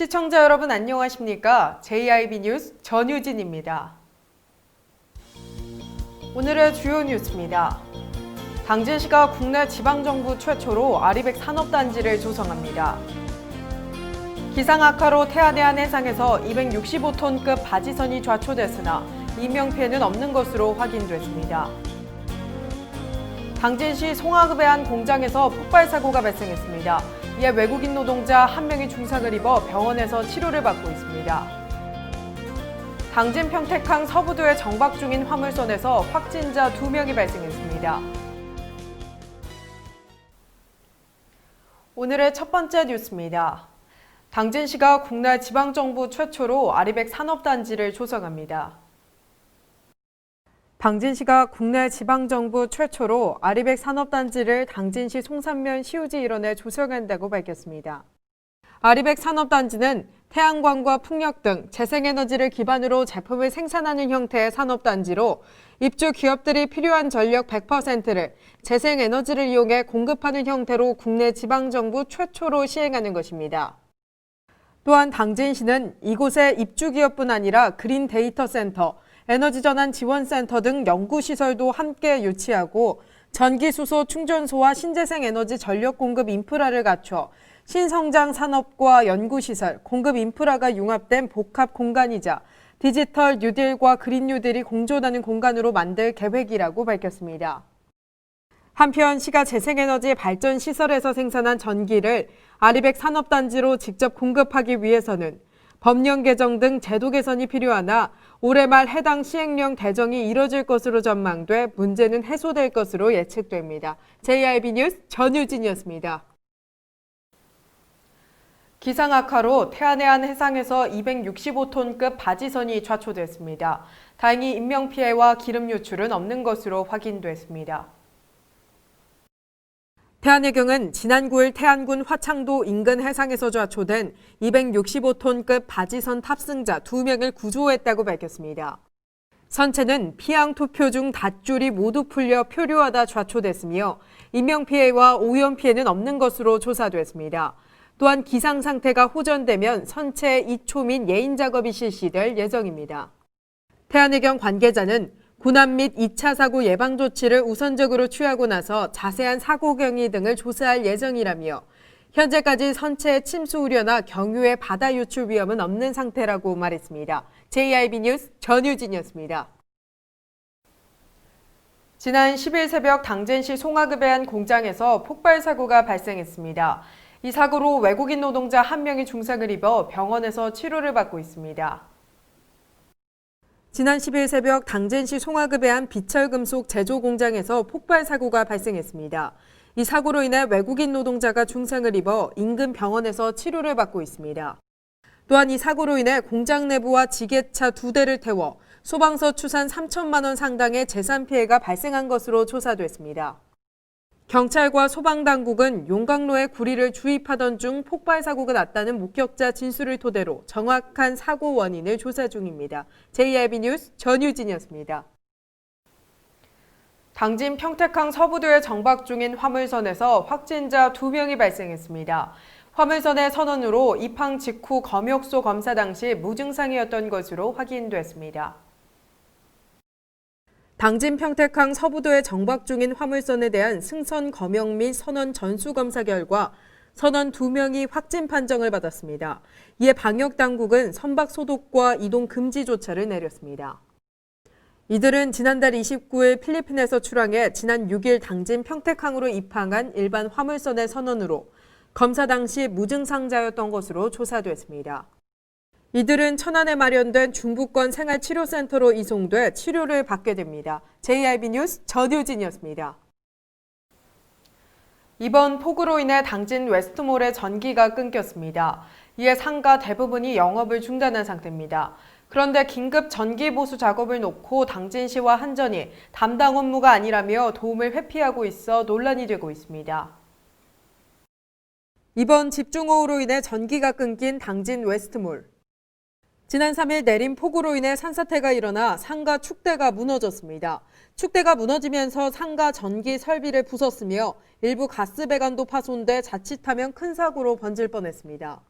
시청자 여러분 안녕하십니까? JIB 뉴스 전유진입니다. 오늘의 주요 뉴스입니다. 당진시가 국내 지방정부 최초로 아리백 산업단지를 조성합니다. 기상 악화로 태안해안 해상에서 265톤급 바지선이 좌초됐으나 인명피해는 없는 것으로 확인됐습니다. 당진시 송화급의 한 공장에서 폭발 사고가 발생했습니다. 이에 외국인 노동자 1명이 중상을 입어 병원에서 치료를 받고 있습니다. 당진 평택항 서부도에 정박 중인 화물선에서 확진자 2명이 발생했습니다. 오늘의 첫 번째 뉴스입니다. 당진시가 국내 지방정부 최초로 아리백 산업단지를 조성합니다. 당진시가 국내 지방정부 최초로 아리백 산업단지를 당진시 송산면 시우지 일원에 조성한다고 밝혔습니다. 아리백 산업단지는 태양광과 풍력 등 재생에너지를 기반으로 제품을 생산하는 형태의 산업단지로 입주 기업들이 필요한 전력 100%를 재생에너지를 이용해 공급하는 형태로 국내 지방정부 최초로 시행하는 것입니다. 또한 당진시는 이곳에 입주 기업뿐 아니라 그린 데이터 센터, 에너지전환 지원센터 등 연구시설도 함께 유치하고 전기수소 충전소와 신재생 에너지 전력 공급 인프라를 갖춰 신성장 산업과 연구시설, 공급 인프라가 융합된 복합 공간이자 디지털 뉴딜과 그린 뉴딜이 공존하는 공간으로 만들 계획이라고 밝혔습니다. 한편 시가 재생에너지 발전 시설에서 생산한 전기를 아리백 산업단지로 직접 공급하기 위해서는 법령 개정 등 제도 개선이 필요하나 올해 말 해당 시행령 개정이 이뤄질 것으로 전망돼 문제는 해소될 것으로 예측됩니다. JIB 뉴스 전유진이었습니다. 기상 악화로 태안해안 해상에서 265톤급 바지선이 좌초됐습니다. 다행히 인명피해와 기름 유출은 없는 것으로 확인됐습니다. 태안해경은 지난 9일 태안군 화창도 인근 해상에서 좌초된 265톤급 바지선 탑승자 2명을 구조했다고 밝혔습니다. 선체는 피항 투표 중 닷줄이 모두 풀려 표류하다 좌초됐으며 인명피해와 오염피해는 없는 것으로 조사됐습니다. 또한 기상 상태가 호전되면 선체 이초민 예인 작업이 실시될 예정입니다. 태안해경 관계자는 군함 및 2차 사고 예방 조치를 우선적으로 취하고 나서 자세한 사고 경위 등을 조사할 예정이라며 현재까지 선체의 침수 우려나 경유의 바다 유출 위험은 없는 상태라고 말했습니다. JIB 뉴스 전유진이었습니다. 지난 10일 새벽 당진시 송화급의 한 공장에서 폭발 사고가 발생했습니다. 이 사고로 외국인 노동자 1명이 중상을 입어 병원에서 치료를 받고 있습니다. 지난 10일 새벽 당진시 송화급의 한 비철금속 제조 공장에서 폭발 사고가 발생했습니다. 이 사고로 인해 외국인 노동자가 중상을 입어 인근 병원에서 치료를 받고 있습니다. 또한 이 사고로 인해 공장 내부와 지게차 2대를 태워 소방서 추산 3천만 원 상당의 재산 피해가 발생한 것으로 조사됐습니다. 경찰과 소방당국은 용광로에 구리를 주입하던 중 폭발 사고가 났다는 목격자 진술을 토대로 정확한 사고 원인을 조사 중입니다. JIB 뉴스 전유진이었습니다. 당진 평택항 서부도에 정박 중인 화물선에서 확진자 2명이 발생했습니다. 화물선의 선원으로 입항 직후 검역소 검사 당시 무증상이었던 것으로 확인됐습니다. 당진 평택항 서부도에 정박 중인 화물선에 대한 승선 검역 및 선원 전수 검사 결과 선원 2명이 확진 판정을 받았습니다. 이에 방역당국은 선박 소독과 이동 금지 조처를 내렸습니다. 이들은 지난달 29일 필리핀에서 출항해 지난 6일 당진 평택항으로 입항한 일반 화물선의 선원으로 검사 당시 무증상자였던 것으로 조사됐습니다. 이들은 천안에 마련된 중부권 생활치료센터로 이송돼 치료를 받게 됩니다. JIB 뉴스 전유진이었습니다. 이번 폭우로 인해 당진 웨스트몰의 전기가 끊겼습니다. 이에 상가 대부분이 영업을 중단한 상태입니다. 그런데 긴급 전기 보수 작업을 놓고 당진시와 한전이 담당 업무가 아니라며 도움을 회피하고 있어 논란이 되고 있습니다. 이번 집중호우로 인해 전기가 끊긴 당진 웨스트몰. 지난 3일 내린 폭우로 인해 산사태가 일어나 상가 축대가 무너졌습니다. 축대가 무너지면서 상가 전기 설비를 부쉈으며 일부 가스 배관도 파손돼 자칫하면 큰 사고로 번질 뻔했습니다.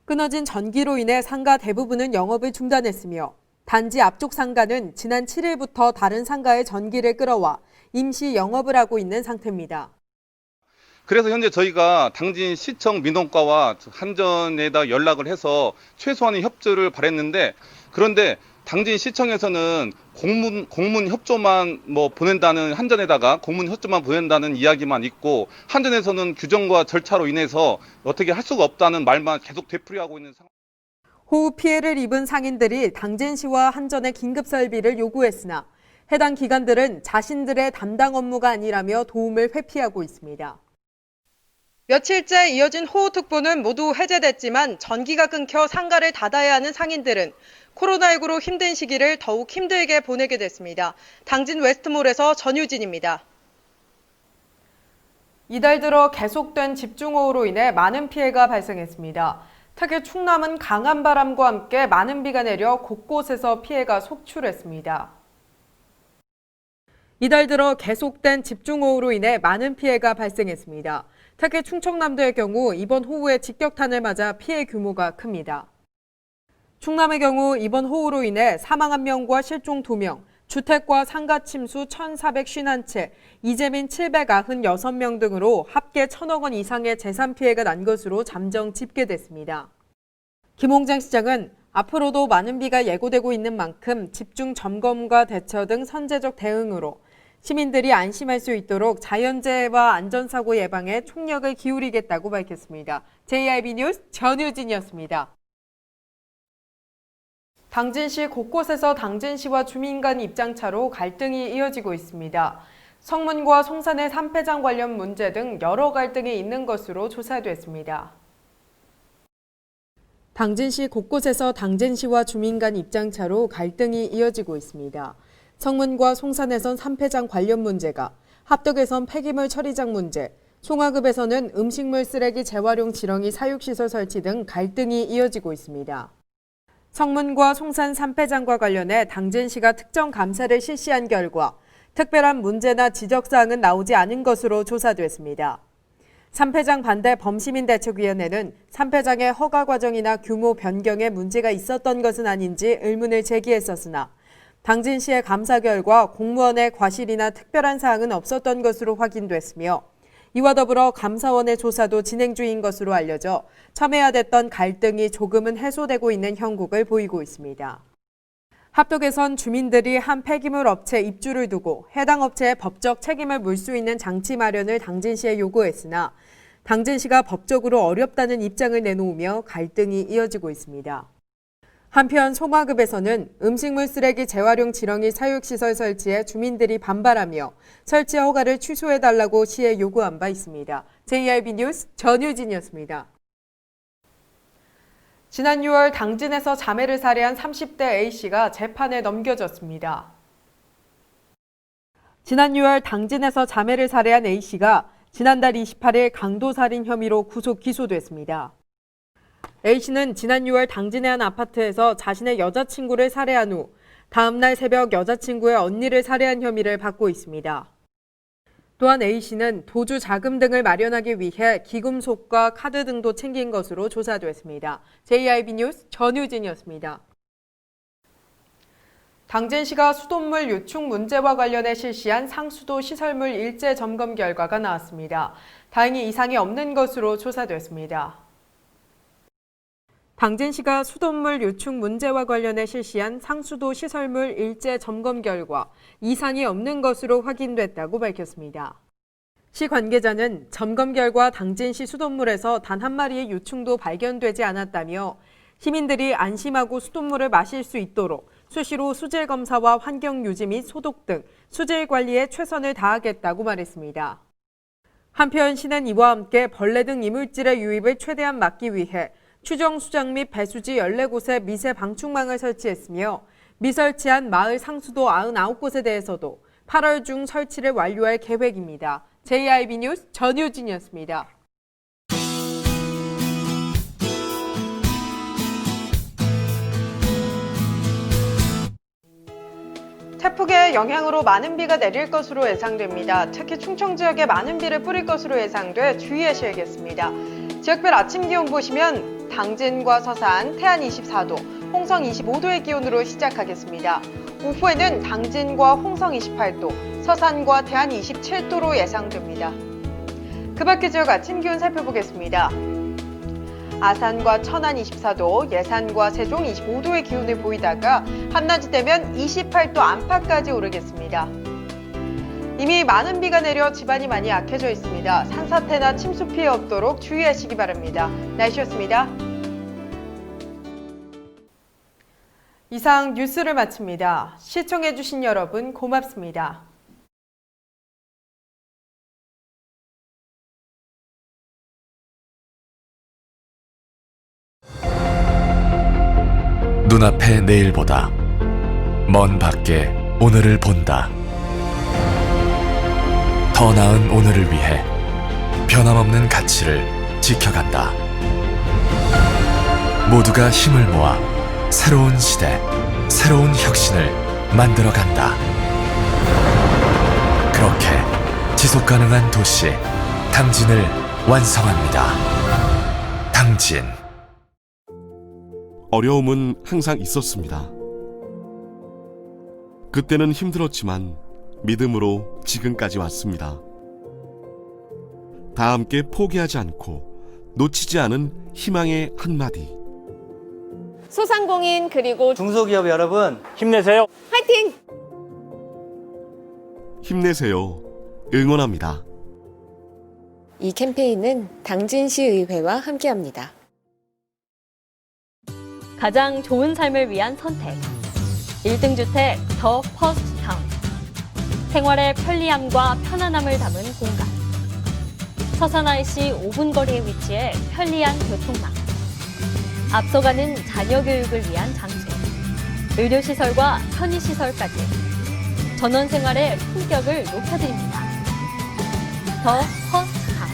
끊어진 전기로 인해 상가 대부분은 영업을 중단했으며 단지 앞쪽 상가는 지난 7일부터 다른 상가에 전기를 끌어와 임시 영업을 하고 있는 상태입니다. 그래서 현재 저희가 당진 시청 민원과와 한전에다 연락을 해서 최소한의 협조를 바랬는데, 그런데 당진 시청에서는 공문 협조만 보낸다는, 한전에다가 공문 협조만 보낸다는 이야기만 있고, 한전에서는 규정과 절차로 인해서 어떻게 할 수가 없다는 말만 계속 되풀이하고 있는 상황. 호우 피해를 입은 상인들이 당진시와 한전에 긴급 설비를 요구했으나 해당 기관들은 자신들의 담당 업무가 아니라며 도움을 회피하고 있습니다. 며칠째 이어진 호우특보는 모두 해제됐지만 전기가 끊겨 상가를 닫아야 하는 상인들은 코로나19로 힘든 시기를 더욱 힘들게 보내게 됐습니다. 당진 웨스트몰에서 전유진입니다. 이달 들어 계속된 집중호우로 인해 많은 피해가 발생했습니다. 특히 충남은 강한 바람과 함께 많은 비가 내려 곳곳에서 피해가 속출했습니다. 이달 들어 계속된 집중호우로 인해 많은 피해가 발생했습니다. 특히 충청남도의 경우 이번 호우의 직격탄을 맞아 피해 규모가 큽니다. 충남의 경우 이번 호우로 인해 사망 1명과 실종 2명, 주택과 상가 침수 1,451채, 이재민 796명 등으로 합계 1,000억 원 이상의 재산 피해가 난 것으로 잠정 집계됐습니다. 김홍장 시장은 앞으로도 많은 비가 예고되고 있는 만큼 집중 점검과 대처 등 선제적 대응으로 시민들이 안심할 수 있도록 자연재해와 안전사고 예방에 총력을 기울이겠다고 밝혔습니다. JIB 뉴스 전유진이었습니다. 당진시 곳곳에서 당진시와 주민 간 입장차로 갈등이 이어지고 있습니다. 성문과 송산의 산패장 관련 문제 등 여러 갈등이 있는 것으로 조사됐습니다. 당진시 곳곳에서 당진시와 주민 간 입장차로 갈등이 이어지고 있습니다. 성문과 송산에선 산패장 관련 문제가, 합덕에선 폐기물 처리장 문제, 송화급에서는 음식물 쓰레기 재활용 지렁이 사육시설 설치 등 갈등이 이어지고 있습니다. 성문과 송산 산패장과 관련해 당진시가 특정 감사를 실시한 결과 특별한 문제나 지적사항은 나오지 않은 것으로 조사됐습니다. 산패장 반대 범시민대책위원회는 산패장의 허가 과정이나 규모 변경에 문제가 있었던 것은 아닌지 의문을 제기했었으나 당진시의 감사 결과 공무원의 과실이나 특별한 사항은 없었던 것으로 확인됐으며 이와 더불어 감사원의 조사도 진행 중인 것으로 알려져 첨예화됐던 갈등이 조금은 해소되고 있는 형국을 보이고 있습니다. 합덕에선 주민들이 한 폐기물 업체 입주를 두고 해당 업체의 법적 책임을 물 수 있는 장치 마련을 당진시에 요구했으나 당진시가 법적으로 어렵다는 입장을 내놓으며 갈등이 이어지고 있습니다. 한편 송화급에서는 음식물 쓰레기 재활용 지렁이 사육시설 설치에 주민들이 반발하며 설치 허가를 취소해달라고 시에 요구한 바 있습니다. JIB 뉴스 전유진이었습니다. 지난 6월 당진에서 자매를 살해한 30대 A씨가 재판에 넘겨졌습니다. 지난 6월 당진에서 자매를 살해한 A씨가 지난달 28일 강도살인 혐의로 구속 기소됐습니다. A씨는 지난 6월 당진의 한 아파트에서 자신의 여자친구를 살해한 후 다음날 새벽 여자친구의 언니를 살해한 혐의를 받고 있습니다. 또한 A씨는 도주 자금 등을 마련하기 위해 기금속과 카드 등도 챙긴 것으로 조사됐습니다. JIB 뉴스 전유진이었습니다. 당진시가 수돗물 유축 문제와 관련해 실시한 상수도 시설물 일제 점검 결과가 나왔습니다. 다행히 이상이 없는 것으로 조사됐습니다. 당진시가 수돗물 유축 문제와 관련해 실시한 상수도 시설물 일제 점검 결과 이상이 없는 것으로 확인됐다고 밝혔습니다. 시 관계자는 점검 결과 당진시 수돗물에서 단 한 마리의 유충도 발견되지 않았다며 시민들이 안심하고 수돗물을 마실 수 있도록 수시로 수질 검사와 환경 유지 및 소독 등 수질 관리에 최선을 다하겠다고 말했습니다. 한편 시는 이와 함께 벌레 등 이물질의 유입을 최대한 막기 위해 추정 수장 및 배수지 14곳에 미세 방충망을 설치했으며 미설치한 마을 상수도 99곳에 대해서도 8월 중 설치를 완료할 계획입니다. JIB 뉴스 전유진이었습니다. 태풍의 영향으로 많은 비가 내릴 것으로 예상됩니다. 특히 충청 지역에 많은 비를 뿌릴 것으로 예상돼 주의하셔야겠습니다. 지역별 아침 기온 보시면 당진과 서산, 태안 24도, 홍성 25도의 기온으로 시작하겠습니다. 오후에는 당진과 홍성 28도, 서산과 태안 27도로 예상됩니다. 그 밖의 지역 아침 기온 살펴보겠습니다. 아산과 천안 24도, 예산과 세종 25도의 기온을 보이다가 한낮이 되면 28도 안팎까지 오르겠습니다. 이미 많은 비가 내려 지반이 많이 약해져 있습니다. 산사태나 침수 피해 없도록 주의하시기 바랍니다. 날씨였습니다. 이상 뉴스를 마칩니다. 시청해주신 여러분 고맙습니다. 눈앞의 내일보다 먼 밖에 오늘을 본다. 더 나은 오늘을 위해 변함없는 가치를 지켜간다. 모두가 힘을 모아 새로운 시대, 새로운 혁신을 만들어간다. 그렇게 지속가능한 도시 당진을 완성합니다. 당진. 어려움은 항상 있었습니다. 그때는 힘들었지만 믿음으로 지금까지 왔습니다. 다 함께 포기하지 않고 놓치지 않은 희망의 한마디. 소상공인 그리고 중소기업 여러분 힘내세요. 화이팅! 힘내세요. 응원합니다. 이 캠페인은 당진시의회와 함께합니다. 가장 좋은 삶을 위한 선택. 1등 주택 더 퍼스트 타운. 생활의 편리함과 편안함을 담은 공간. 서산 IC 5분 거리에 위치해 편리한 교통망. 앞서가는 자녀 교육을 위한 장소. 의료시설과 편의시설까지. 전원 생활의 품격을 높여드립니다. 더 퍼스트 타운.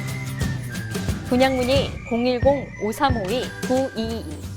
분양 문의 010-5352-9222.